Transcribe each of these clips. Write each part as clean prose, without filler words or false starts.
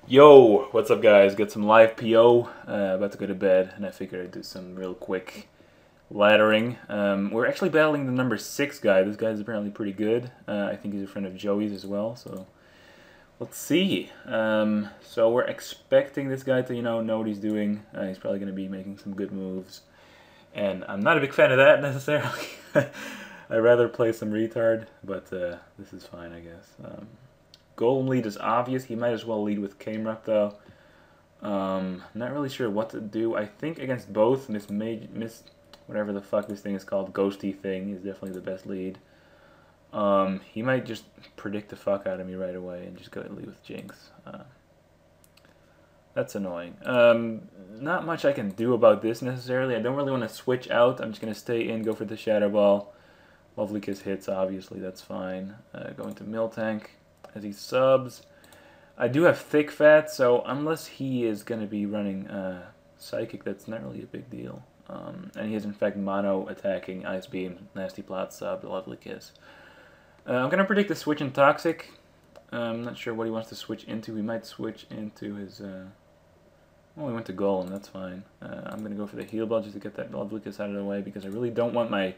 Yo, what's up guys? Got some live PO, about to go to bed, and I figured I'd do some real quick laddering. We're actually battling the number 6 guy. This guy's apparently pretty good. I think he's a friend of Joey's as well, so let's see. So we're expecting this guy to, know what he's doing. He's probably going to be making some good moves, and I'm not a big fan of that necessarily. I'd rather play some retard, but this is fine, I guess. Golem lead is obvious. He might as well lead with Camerup though. Not really sure what to do. I think against both Miss whatever the fuck this thing is called, Ghosty thing, is definitely the best lead. He might just predict the fuck out of me right away and just go and lead with Jinx. That's annoying. Not much I can do about this necessarily. I don't really want to switch out. I'm just gonna stay in, go for the Shadow Ball. Lovely Kiss hits, obviously, that's fine. Go into Miltank as he subs. I do have Thick Fat, so unless he is going to be running Psychic, that's not really a big deal. And he is in fact mono attacking Ice Beam, Nasty Plot, sub, Lovely Kiss. I'm going to predict a switch in Toxic. I'm not sure what he wants to switch into. He might switch into his... well, he went to Golem, that's fine. I'm going to go for the Heal Ball just to get that Lovely Kiss out of the way, because I really don't want my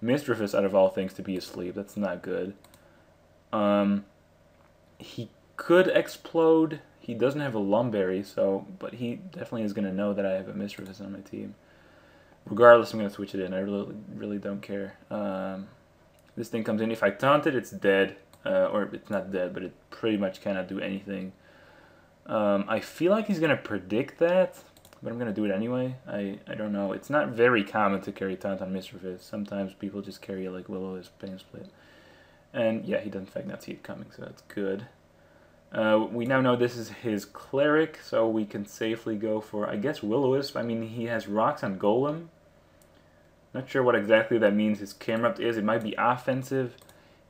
Misdreavus, out of all things, to be asleep. That's not good. He could explode. He doesn't have a Lumberry, but he definitely is going to know that I have a Misdreavus on my team. Regardless, I'm going to switch it in. I really don't care. This thing comes in. If I taunt it, it's dead. Or it's not dead, but it pretty much cannot do anything. I feel like he's going to predict that, but I'm going to do it anyway. I don't know. It's not very common to carry taunt on Misdreavus. Sometimes people just carry like Will-O-Wisp, Pain Split. And yeah, he doesn't in fact not see it coming, so that's good. We now know this is his Cleric, so we can safely go for, I guess, Will-O-Wisp. I mean, he has Rocks on Golem. Not sure what exactly that means his Camerupt is. It might be offensive,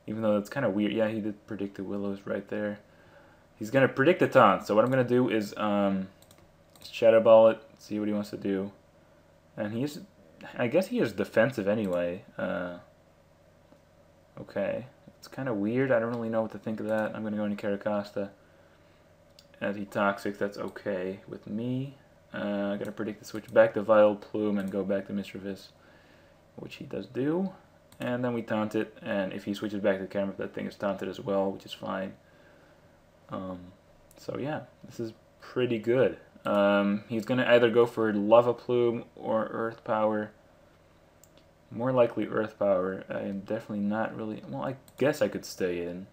even though that's kind of weird. Yeah, he did predict the Will-O-Wisp right there. He's going to predict the taunt, so what I'm going to do is Shadow Ball it, see what he wants to do. And he's, I guess he is defensive anyway. Okay. It's kind of weird. I don't really know what to think of that. I'm going to go into Caracosta. As he Toxic, that's okay with me. I'm going to predict the switch back to Vileplume and go back to Misdreavus, which he does do. And then we taunt it, and if he switches back to the camera, that thing is taunted as well, which is fine. So yeah, this is pretty good. He's going to either go for Lava Plume or Earth Power. More likely Earth Power. I am definitely not really... Well, I guess I could stay in.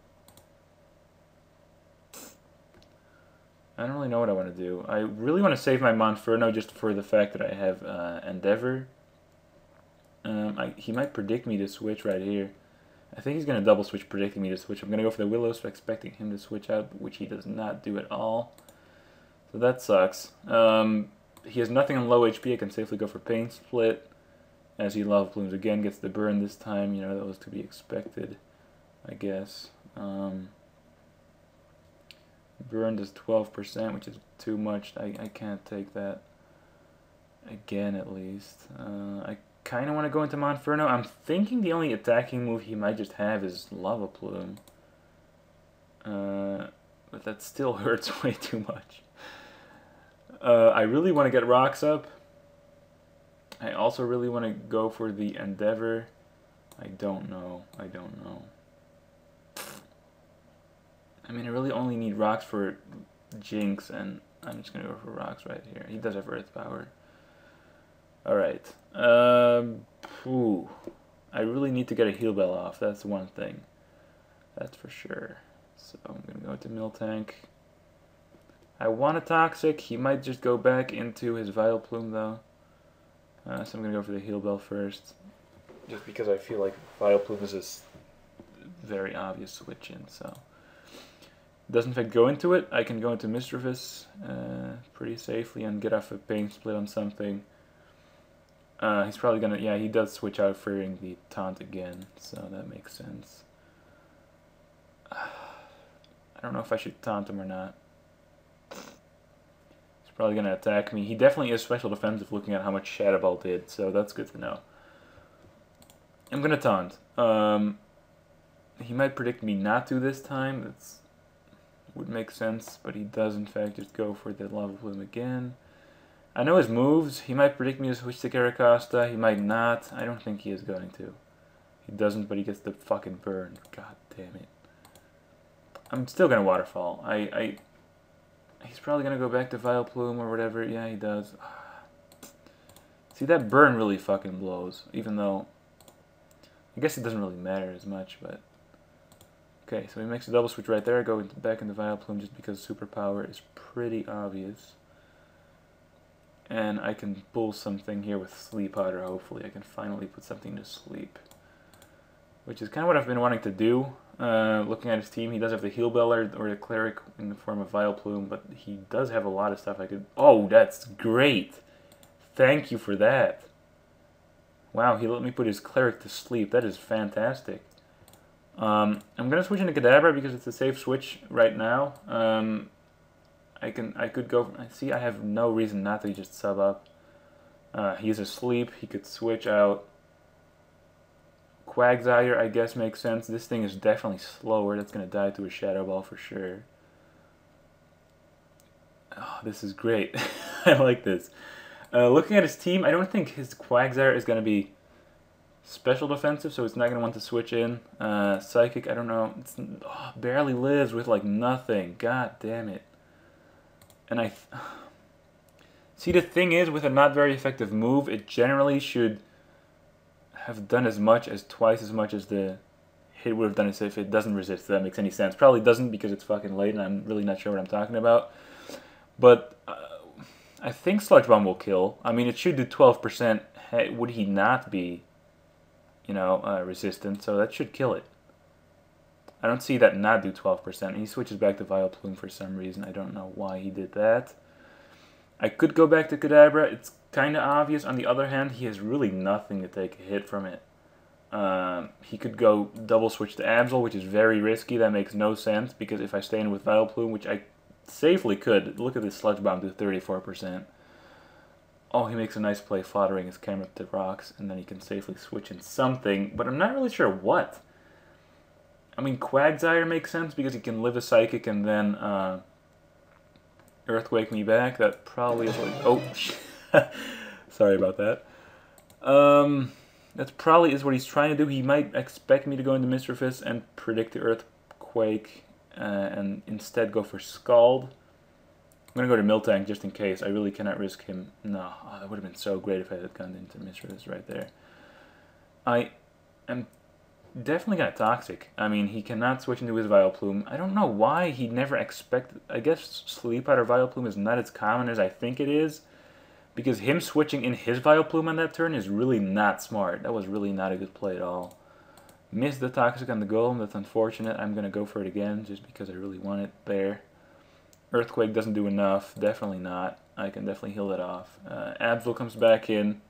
I don't really know what I want to do. I really want to save my Monferno just for the fact that I have Endeavor. He might predict me to switch right here. I think he's going to double switch, predicting me to switch. I'm going to go for the Willow, so expecting him to switch out, which he does not do at all. So that sucks. He has nothing on low HP. I can safely go for Pain Split. As he Lava Plumes again, gets the burn this time. You know, that was to be expected, I guess. Burn does 12%, which is too much. I can't take that again, at least. I kind of want to go into Monferno. I'm thinking the only attacking move he might just have is Lava Plume. But that still hurts way too much. I really want to get rocks up. I also really want to go for the Endeavor. I don't know. I mean, I really only need rocks for Jinx, and I'm just going to go for rocks right here. He does have Earth Power. Alright. I really need to get a Heal Bell off. That's one thing. That's for sure. So I'm going to go to Miltank. I want a Toxic. He might just go back into his Vileplume, though. So I'm going to go for the Heal Bell first, just because I feel like Vileplume is a very obvious switch in, so. Doesn't in fact go into it. I can go into Misdreavus pretty safely and get off a Pain Split on something. He's probably going to, yeah, he does switch out fearing the taunt again, so that makes sense. I don't know if I should taunt him or not. Probably going to attack me. He definitely is special defensive looking at how much Shadow Ball did, so that's good to know. I'm going to taunt. He might predict me not to this time. It's would make sense, but he does in fact just go for the Lava Plume again. I know his moves. He might predict me to switch to Carracosta. He might not. I don't think he is going to. He doesn't, but he gets the fucking burn. God damn it. I'm still gonna Waterfall. He's probably gonna go back to Vileplume or whatever. Yeah, he does. See, that burn really fucking blows. Even though, I guess it doesn't really matter as much, but... Okay, so he makes a double switch right there. Go back into Vileplume just because Superpower is pretty obvious. And I can pull something here with Sleep Powder, hopefully. I can finally put something to sleep. Which is kind of what I've been wanting to do. Looking at his team, he does have the Heal Bell or the Cleric in the form of Vileplume, but he does have a lot of stuff I could... Oh, that's great! Thank you for that. Wow, he let me put his Cleric to sleep. That is fantastic. I'm going to switch into Kadabra because it's a safe switch right now. I could go... See, I have no reason not to just sub up. He's asleep. He could switch out. Quagsire, I guess, makes sense. This thing is definitely slower. That's going to die to a Shadow Ball for sure. Oh, this is great. I like this. Looking at his team, I don't think his Quagsire is going to be special defensive, so it's not going to want to switch in. Psychic, I don't know. It's barely lives with, like, nothing. God damn it. And see, the thing is, with a not very effective move, it generally should have done as much as twice as much as the hit would have done if it doesn't resist, if that makes any sense. Probably doesn't because it's fucking late and I'm really not sure what I'm talking about. But I think Sludge Bomb will kill. I mean, it should do 12%. Hey, would he not be, you know, resistant? So that should kill it. I don't see that not do 12%. He switches back to Vileplume for some reason. I don't know why he did that. I could go back to Kadabra. It's kind of obvious. On the other hand, he has really nothing to take a hit from it. He could go double switch to Absol, which is very risky. That makes no sense, because if I stay in with Vileplume, which I safely could, look at this Sludge Bomb do 34%. Oh, he makes a nice play flattering his camera to rocks, and then he can safely switch in something, but I'm not really sure what. I mean, Quagsire makes sense, because he can live a Psychic and then Earthquake me back. That probably is what... Oh, sorry about that. That probably is what he's trying to do. He might expect me to go into Mr. Fist and predict the Earthquake and instead go for Scald. I'm going to go to Miltank just in case. I really cannot risk him. No, oh, that would have been so great if I had gone into Mr. Fist right there. I am definitely going to Toxic. I mean, he cannot switch into his Vileplume. I don't know why he never expected... I guess Sleep Powder Vileplume is not as common as I think it is. Because him switching in his Vileplume on that turn is really not smart. That was really not a good play at all. Missed the Toxic on the Golem. That's unfortunate. I'm going to go for it again just because I really want it there. Earthquake doesn't do enough. Definitely not. I can definitely heal that off. Absol comes back in.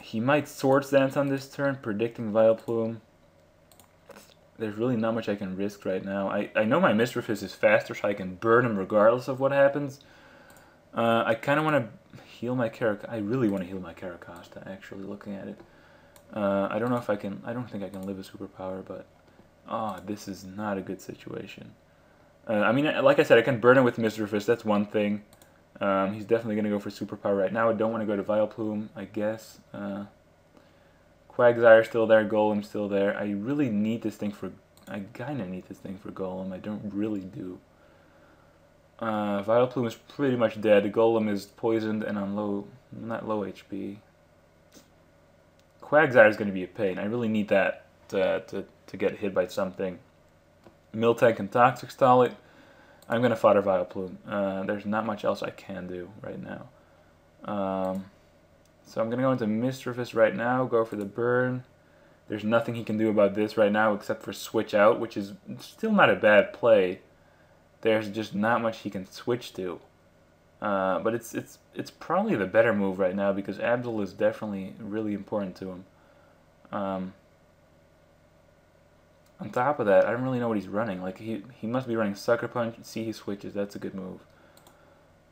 He might Swords Dance on this turn, predicting Vileplume. There's really not much I can risk right now. I know my Mr. Fist is faster, so I can burn him regardless of what happens. I kind of want to heal my Carracosta. I really want to heal my Carracosta, actually, looking at it. I don't know if I can... I don't think I can live a superpower, but... Oh, this is not a good situation. I mean, like I said, I can burn him with Mr. Fist. That's one thing. He's definitely going to go for superpower right now. I don't want to go to Vileplume, I guess. Quagsire still there. Golem still there. I really need this thing for... I kind of need this thing for Golem. I don't really do. Vileplume is pretty much dead. The Golem is poisoned and on low... Not low HP. Quagsire is going to be a pain. I really need that to get hit by something. Miltank and Toxic stall it. I'm going to fodder Vileplume. There's not much else I can do right now. So I'm going to go into Mr. Fist right now, go for the burn. There's nothing he can do about this right now except for switch out, which is still not a bad play. There's just not much he can switch to. But it's probably the better move right now because Absol is definitely really important to him. On top of that, I don't really know what he's running. Like he must be running Sucker Punch. See, he switches. That's a good move.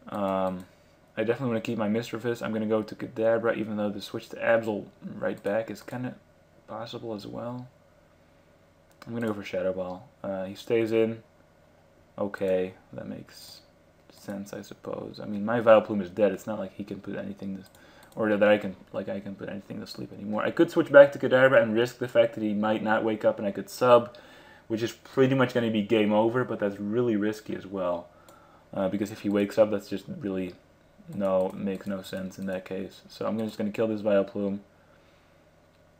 I definitely want to keep my Mr. Fist. I'm going to go to Kadabra, even though the switch to Absol right back is kind of possible as well. I'm going to go for Shadow Ball. He stays in. Okay, that makes sense, I suppose. I mean, my Vileplume is dead. It's not like he can put anything to, or that I can put anything to sleep anymore. I could switch back to Kadabra and risk the fact that he might not wake up, and I could sub, which is pretty much going to be game over. But that's really risky as well, because if he wakes up, that's just really makes no sense in that case. So I'm just going to kill this Vileplume.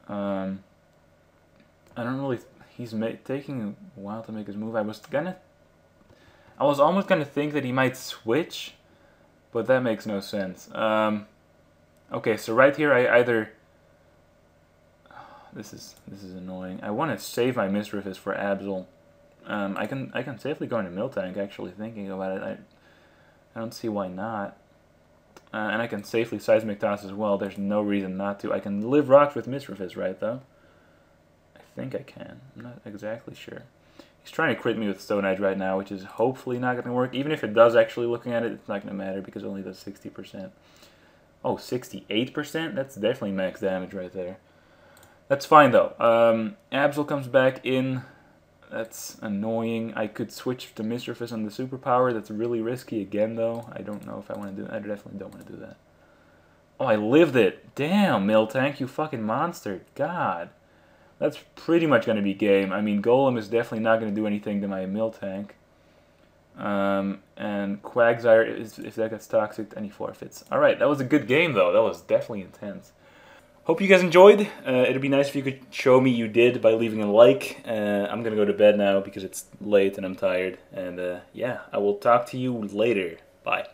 I don't really. He's taking a while to make his move. I was almost gonna think that he might switch, but that makes no sense. Okay, so right here I either. This is annoying. I want to save my Misrufus for Absol. I can safely go into Miltank. Actually, thinking about it, I don't see why not. And I can safely Seismic Toss as well. There's no reason not to. I can live rocks with Misrufus, right though? I think I can. I'm not exactly sure. He's trying to crit me with Stone Edge right now, which is hopefully not going to work. Even if it does, actually, looking at it, it's not going to matter because it only does 60%. Oh, 68%? That's definitely max damage right there. That's fine, though. Absol comes back in. That's annoying. I could switch to Misrufus on the Superpower. That's really risky again, though. I don't know if I want to do that. I definitely don't want to do that. Oh, I lived it. Damn, Miltank, you fucking monster. God. That's pretty much going to be game. I mean, Golem is definitely not going to do anything to my Miltank. And Quagsire, if that gets toxic, then he forfeits. Alright, that was a good game, though. That was definitely intense. Hope you guys enjoyed. It'd be nice if you could show me you did by leaving a like. I'm going to go to bed now because it's late and I'm tired. And yeah, I will talk to you later. Bye.